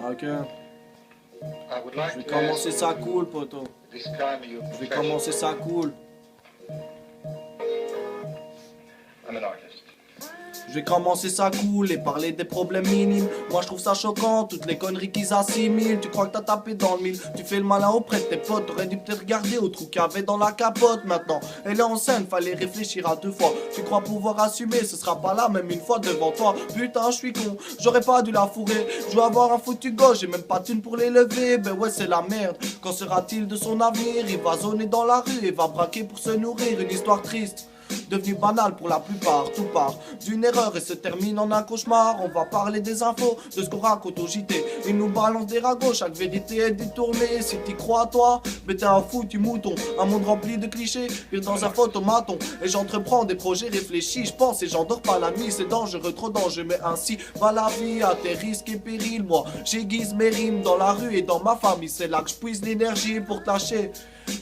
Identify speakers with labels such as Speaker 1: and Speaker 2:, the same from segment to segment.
Speaker 1: Ok. Je vais commencer ça cool, poto. Je vais commencer ça cool. Je vais commencer ça cool et parler des problèmes minimes. Moi je trouve ça choquant, toutes les conneries qu'ils assimilent. Tu crois que t'as tapé dans le mille, tu fais le malin auprès de tes potes. T'aurais dû peut-être regarder au trou qu'il y avait dans la capote. Maintenant, elle est en scène, fallait réfléchir à deux fois. Tu crois pouvoir assumer, ce sera pas là même une fois devant toi. Putain, je suis con, j'aurais pas dû la fourrer. Je dois avoir un foutu gauche, j'ai même pas de thune pour l'élever. Ben ouais, c'est la merde. Qu'en sera-t-il de son avenir? Il va zoner dans la rue et va braquer pour se nourrir. Une histoire triste, devenu banal pour la plupart, tout part d'une erreur et se termine en un cauchemar. On va parler des infos, de ce qu'on raconte au JT. Ils nous balancent des ragots, chaque vérité est détournée. Si t'y crois toi, mais t'es un foutu mouton. Un monde rempli de clichés, pire dans un photomaton. Et j'entreprends des projets réfléchis, je pense et j'endors pas la nuit. C'est dangereux, trop dangereux, mais ainsi va la vie à tes risques et périls. Moi j'aiguise mes rimes dans la rue et dans ma famille. C'est là que je puise l'énergie pour tâcher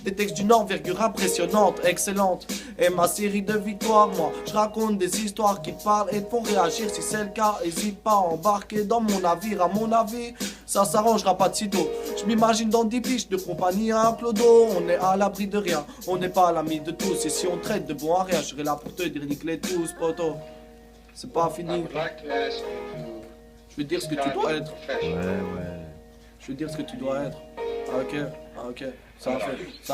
Speaker 1: des textes d'une envergure impressionnante, excellente. Et ma série de victoires, moi je raconte des histoires qui te parlent et te font réagir. Si c'est le cas, hésite pas à embarquer dans mon navire. À mon avis, ça s'arrangera pas de sitôt. Je m'imagine dans 10 piges de compagnie à un clodo. On est à l'abri de rien, on n'est pas à l'ami de tous. Et si on traite de bon à rien, je serai là pour te dire nique-les tous, poto. C'est pas fini. Je vais dire ce que tu dois être.
Speaker 2: Ouais.
Speaker 1: Je vais dire ce que tu dois être. Ok. Ça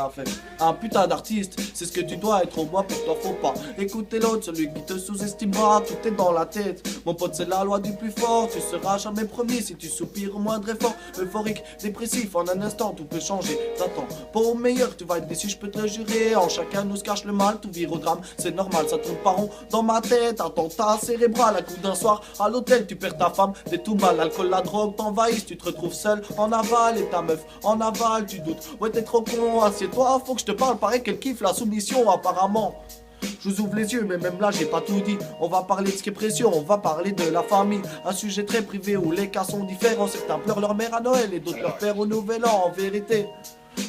Speaker 1: a fait. Un putain d'artiste, c'est ce que tu dois être au moins pour toi, faut pas écouter l'autre, celui qui te sous-estimera, tout est dans la tête. Mon pote, c'est la loi du plus fort, tu seras jamais premier si tu soupires au moindre effort. Euphorique, dépressif, en un instant tout peut changer. T'attends, pas au meilleur, tu vas être déçu, je peux te le jurer. En chacun nous se cache le mal, tout vire au drame, c'est normal, ça tourne pas rond dans ma tête. Attentat cérébral, à coup d'un soir à l'hôtel, tu perds ta femme, t'es tout mal, l'alcool, la drogue t'envahissent, tu te retrouves seul en aval et ta meuf en aval, tu doutes. Ouais, t'es trop con, assieds-toi, faut que je te parle, paraît qu'elle kiffe la soumission apparemment. Je vous ouvre les yeux, mais même là j'ai pas tout dit. On va parler de ce qui est précieux, on va parler de la famille. Un sujet très privé où les cas sont différents. Certains pleurent leur mère à Noël et d'autres leur père au nouvel an. En vérité,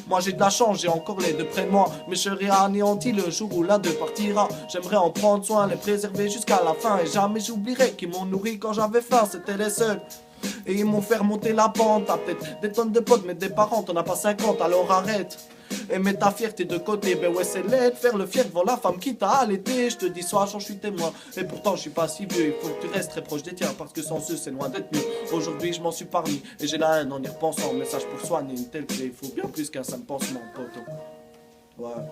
Speaker 1: moi j'ai de la chance, j'ai encore les deux près de moi. Mais je serai anéanti le jour où l'un d'eux partira. J'aimerais en prendre soin, les préserver jusqu'à la fin. Et jamais j'oublierai qu'ils m'ont nourri quand j'avais faim, c'était les seuls. Et ils m'ont fait remonter la pente. T'as peut-être des tonnes de potes mais des parents t'en as pas 50, alors arrête. Et mets ta fierté de côté, ben ouais c'est laid de faire le fier devant la femme qui t'a allaité. Je te dis sois j'en suis témoin, et pourtant je suis pas si vieux. Il faut que tu restes très proche des tiens, parce que sans eux c'est loin d'être mieux. Aujourd'hui je m'en suis parmi, et j'ai la haine en y repensant. Message pour soigner une telle plaie, il faut bien plus qu'un simple pansement, poto. Ouais.